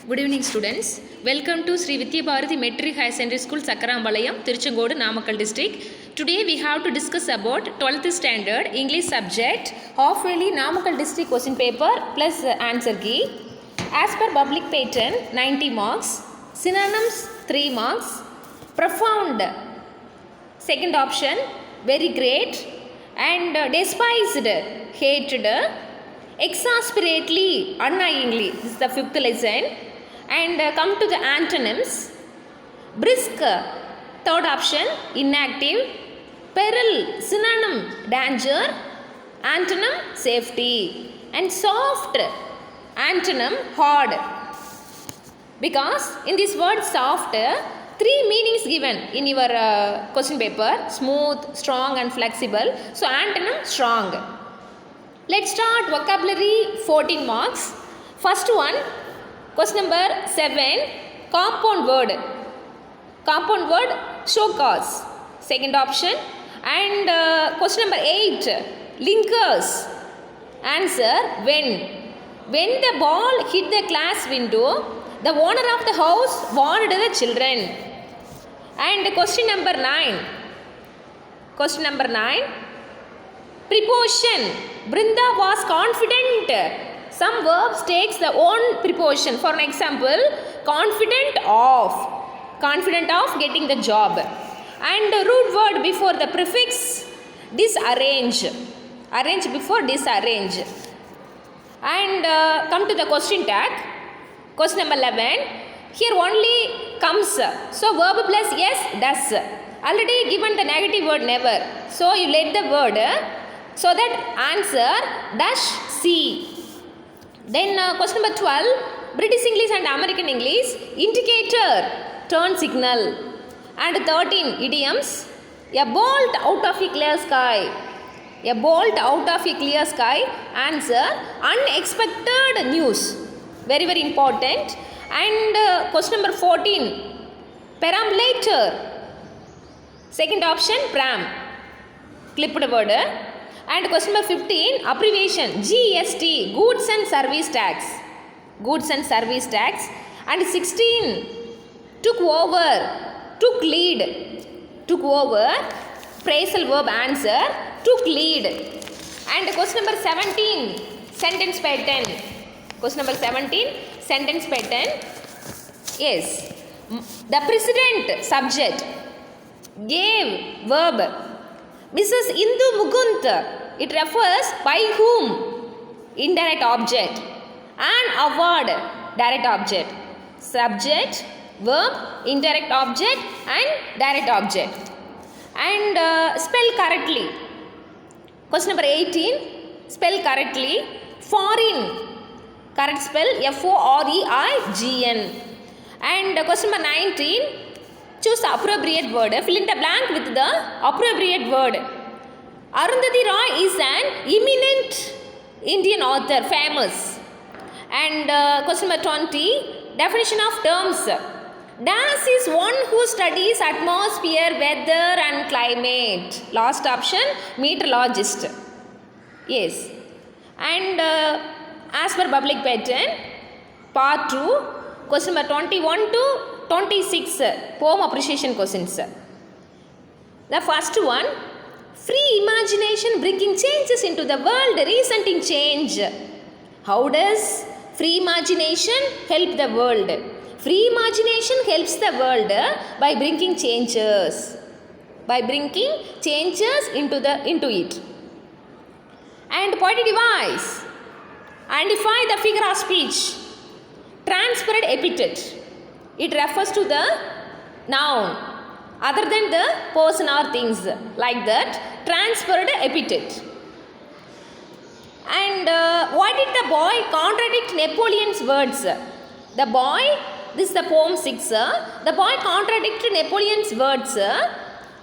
Good evening students. Welcome to Sri Vidya Bharati Metric High Secondary School, Sakkarambalayam, Tiruchengodu, Namakkal district. Today we have to discuss about 12th standard English subject, half-yearly Namakkal district question paper plus answer key. As per public pattern, 90 marks, synonyms 3 marks, profound, second option, very great, and despised, hated, exasperately, annoyingly, this is the 5th lesson. And come to the antonyms. Brisk, third option, inactive. Peril, synonym, danger. Antonym, safety. And soft, antonym, hard. Because in this word soft, 3 meanings given in your question paper: smooth, strong and flexible. So antonym, strong. Let's start vocabulary, 14 marks. First one, question number 7, compound word. Compound word, show cause. Second option. And question number 8, linkers. Answer, when. When the ball hit the class window, the owner of the house warned the children. And question number 9. Question number 9. Preposition. Brinda was confident. Some verbs takes the own preposition. For an example, confident of. Confident of getting the job. And root word before the prefix, disarrange. Arrange before disarrange. And come to the question tag. Question number 11. Here only comes. So verb plus yes, does. Already given the negative word never. So you let the word. So that answer dash C. Then question number 12, British English and American English, indicator, turn signal. And 13, idioms, a bolt out of a clear sky. A bolt out of a clear sky. Answer, unexpected news. Very, very important. And question number 14, perambulator. Second option, pram. Clipped word. And question number 15, abbreviation, GST, goods and service tax. Goods and service tax. And 16, took over, took lead. Took over, phrasal verb answer, took lead. And question number 17, sentence pattern. Question number 17, sentence pattern. Yes, the president, subject, gave, verb. Mrs. Indu Mugunt, it refers by whom? Indirect object. An award, direct object. Subject, verb, indirect object and direct object. And spell correctly. Question number 18, spell correctly. Foreign, correct spell F-O-R-E-I-G-N. And question number 19, choose the appropriate word. Fill in the blank with the appropriate word. Arundhati Roy is an eminent Indian author, famous. And question number 20, definition of terms. Das is one who studies atmosphere, weather and climate. Last option, meteorologist. Yes. And as per public pattern, part 2, question number 21 to 26, poem appreciation questions. The first one, free imagination bringing changes into the world, resenting change. How does free imagination help the world? Free imagination helps the world by bringing changes. By bringing changes into it. And poetic device. Identify the figure of speech. Transparent epithet. It refers to the noun other than the person or things, like that. Transferred epithet. And why did the boy contradict Napoleon's words? The boy, this is the poem 6. The boy contradicted Napoleon's words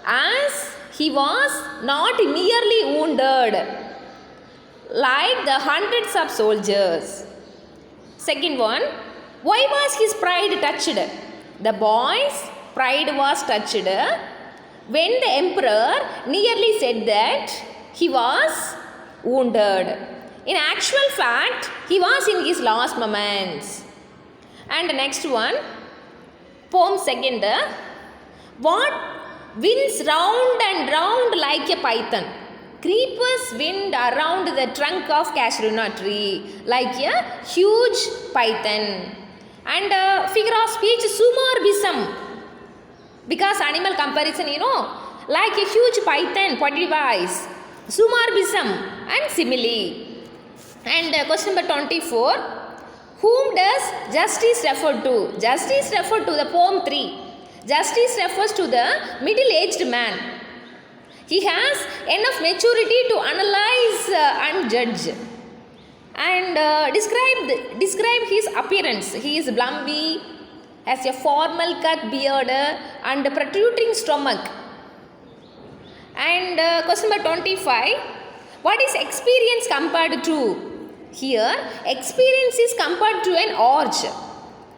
as he was not merely wounded like the hundreds of soldiers. Second one, why was his pride touched? The boy's pride was touched when the emperor nearly said that he was wounded. In actual fact, he was in his last moments. And next one, poem second. What winds round and round like a python? Creepers wind around the trunk of cashew tree like a huge python. And figure of speech, sumorbism. Because animal comparison, like a huge python, potty wise. Sumorbism and simile. And question number 24. Whom does justice refer to? Justice refer to the poem 3. Justice refers to the middle-aged man. He has enough maturity to analyze and judge. And describe his appearance. He is blumpy, has a formal cut beard and protruding stomach. And question number 25. What is experience compared to? Here, experience is compared to an arch.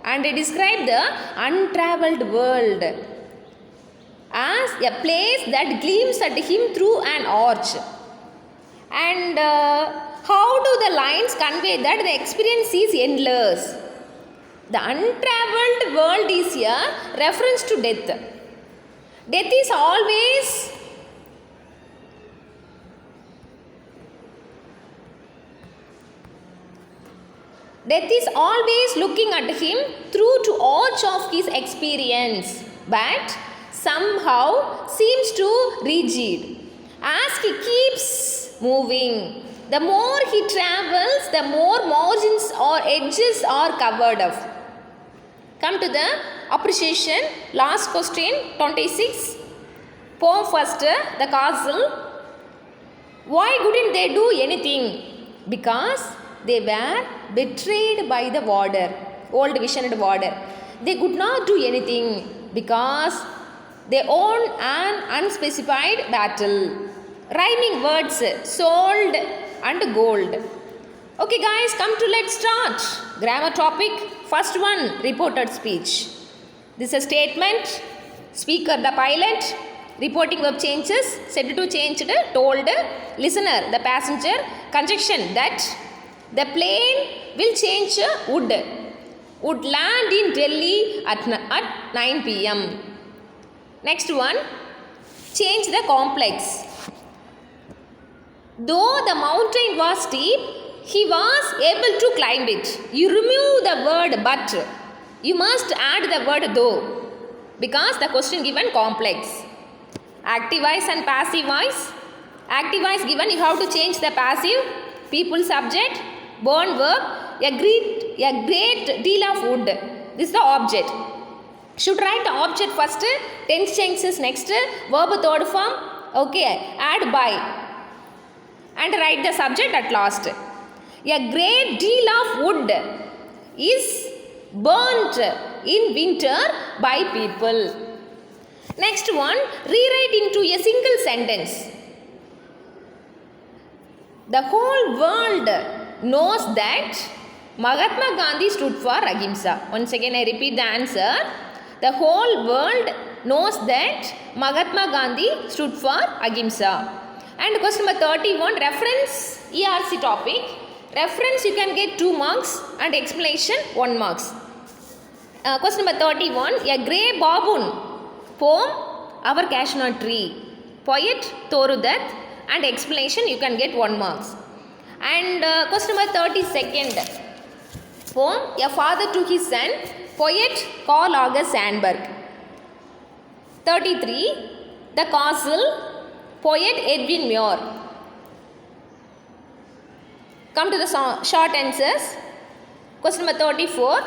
And describe the untravelled world as a place that gleams at him through an arch. And how do the lines convey that the experience is endless? The untravelled world is a reference to death. Death is always looking at him through to arch of his experience, but somehow seems too rigid. As he keeps moving, the more he travels, the more margins or edges are covered up. Come to the appreciation. Last question, 26. Poem first, the castle. Why couldn't they do anything? Because they were betrayed by the warder, old visioned warder. They could not do anything because they won an unspecified battle. Rhyming words, sold and gold. Okay guys, come to let's start. Grammar topic. First one, reported speech. This is a statement. Speaker, the pilot. Reporting verb changes. Said to changed, told. Listener, the passenger. Conjunction, that. The plane will change would land in Delhi at 9 p.m. Next one, change the complex. Though the mountain was steep, he was able to climb it. You remove the word but. You must add the word though, because the question given complex. Active voice and passive voice. Active voice given, you have to change the passive. People subject. Burn verb, a great deal of wood. This is the object. Should write the object first, tense changes next, verb third form, okay, add by. And write the subject at last. A great deal of wood is burnt in winter by people. Next one, rewrite into a single sentence. The whole world knows that Mahatma Gandhi stood for Ahimsa. Once again I repeat the answer. The whole world knows that Mahatma Gandhi stood for Ahimsa. And question number 31, reference ERC topic. Reference you can get 2 marks and explanation 1 marks. Question number 31, a grey baboon. Poem, Our Cashew Tree. Poet, Torudat. And explanation you can get 1 marks. And question number 32nd. Poem, A Father to His Son. Poet, Carl August Sandburg. 33. The Castle. Poet, Edwin Muir. Come to the short answers. Question number 34.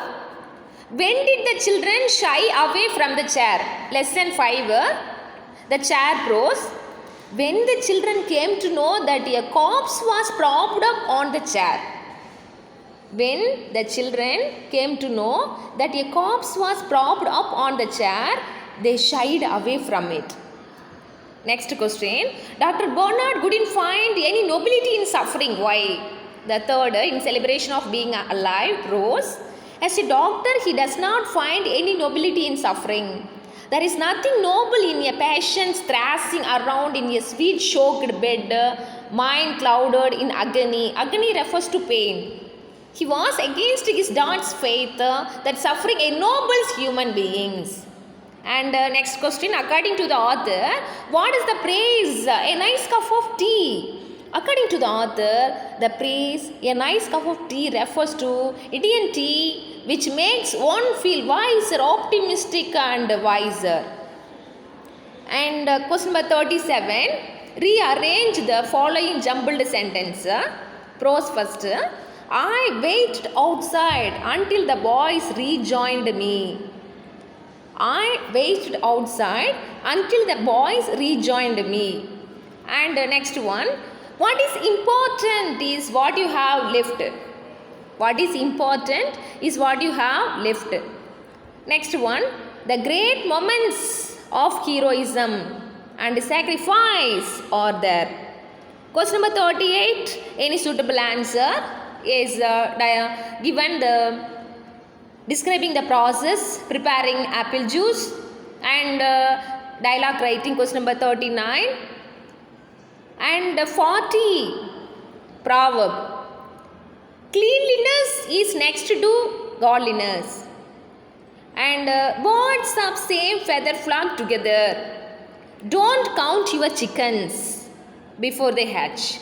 When did the children shy away from the chair? Lesson 5. The chair prose. When the children came to know that a corpse was propped up on the chair. When the children came to know that a corpse was propped up on the chair, they shied away from it. Next question. Dr. Bernard couldn't find any nobility in suffering. Why? The third, in celebration of being alive, prose. As a doctor, he does not find any nobility in suffering. There is nothing noble in a patient's thrashing around in a sweat-soaked bed, mind clouded in agony. Agony refers to pain. He was against his dad's faith that suffering ennobles human beings. And next question, according to the author, what is the praise? A nice cup of tea. According to the author, the praise, a nice cup of tea, refers to Indian tea, which makes one feel wiser, optimistic and wiser. And question number 37, rearrange the following jumbled sentence. Prose first. I waited outside until the boys rejoined me. I waited outside until the boys rejoined me. And next one, what is important is what you have left. What is important is what you have left. Next one, the great moments of heroism and sacrifice are there. Question number 38, any suitable answer is given the describing the process, preparing apple juice, and dialogue writing, question number 39, and 40, proverb. Cleanliness is next to godliness, and birds of same feather flock together. Don't count your chickens before they hatch.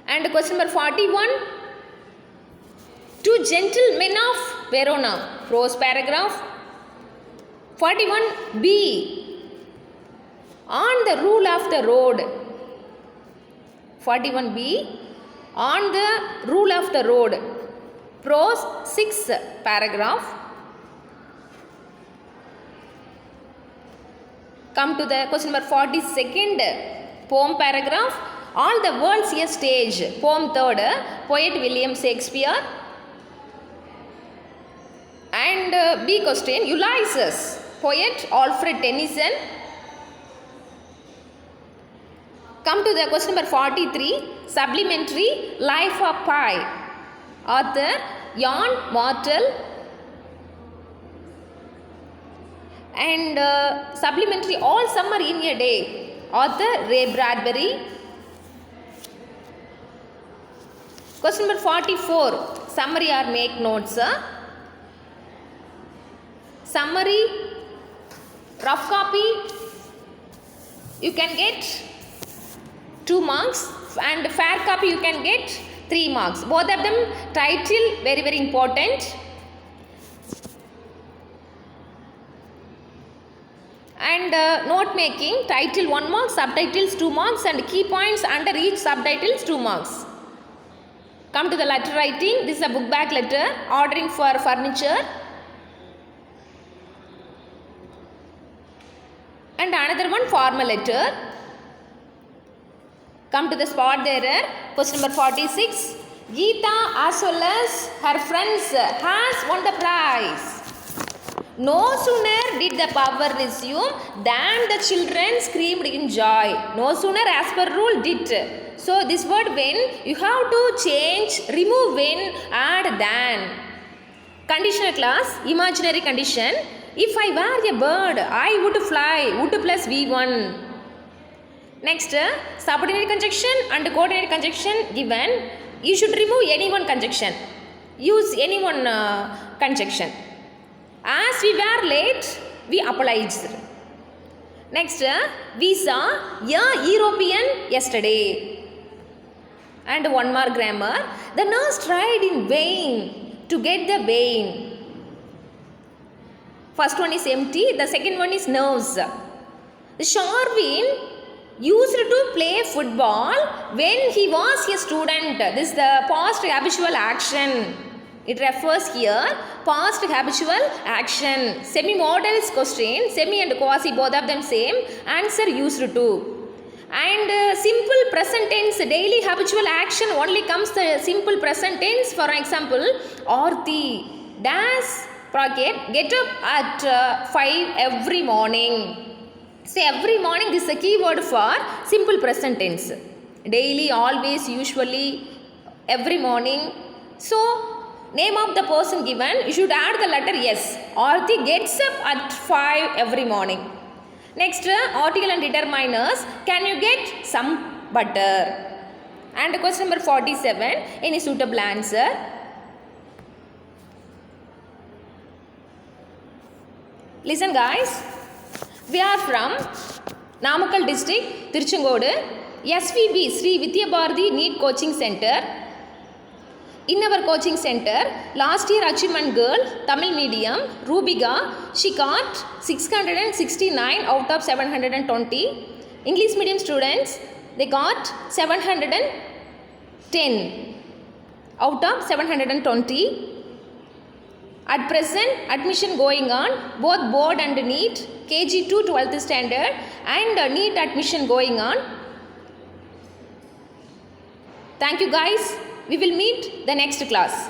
And question number 41, two gentlemen of Verona, prose paragraph. 41b, on the rule of the road. 41b, on the rule of the road, prose 6 paragraph. Come to the question number 42nd, poem paragraph. All the world's a stage, poem 3rd, poet William Shakespeare. And B question, Ulysses, poet Alfred Tennyson. Come to the question number 43, supplementary, Life of Pi, author John Martel. And supplementary, All Summer in a Day, author Ray Bradbury. Question number 44, summary or make notes. Summary, rough copy, you can get 2 marks, and fair copy you can get 3 marks. Both of them title very very important. And note making, title 1 mark, subtitles 2 marks, and key points under each subtitles 2 marks. Come to the letter writing. This is a book bag letter, ordering for furniture. And another one, formal letter. Come to the spot there. Question number 46. Geeta as well as her friends has won the prize. No sooner did the power resume than the children screamed in joy. No sooner as per rule did. So this word when, you have to change, remove when, add than. Conditional clause, imaginary condition. If I were a bird, I would fly, would plus V1. Next, subordinate conjunction and coordinate conjunction given. You should remove any one conjunction. Use any one conjunction. As we were late, we apologized. Next, we saw a European yesterday. And one more grammar. The nurse tried in vain to get the vein. First one is empty, the second one is nerves. Sharvin used to play football when he was a student. This is the past habitual action. It refers here past habitual action. Semi-modals question, semi and quasi both of them same. Answer used to. And simple present tense, daily habitual action only comes the simple present tense. For example, Aarti does get up at 5 every morning. Say every morning, this is a key word for simple present tense. Daily, always, usually, every morning. So, name of the person given, you should add the letter S. Aarti gets up at 5 every morning. Next, article and determiners. Can you get some butter? And question number 47, any suitable answer? Listen guys, we are from Namakkal district, Tiruchengodu, SVB, Sri Vidya Bharati NEET Coaching Center. In our coaching center, last year achievement girl, Tamil medium, Rubiga, she got 669 out of 720. English medium students, they got 710 out of 720. At present, admission going on, both board and NEET, KG to 12th standard and NEET admission going on. Thank you guys. We will meet the next class.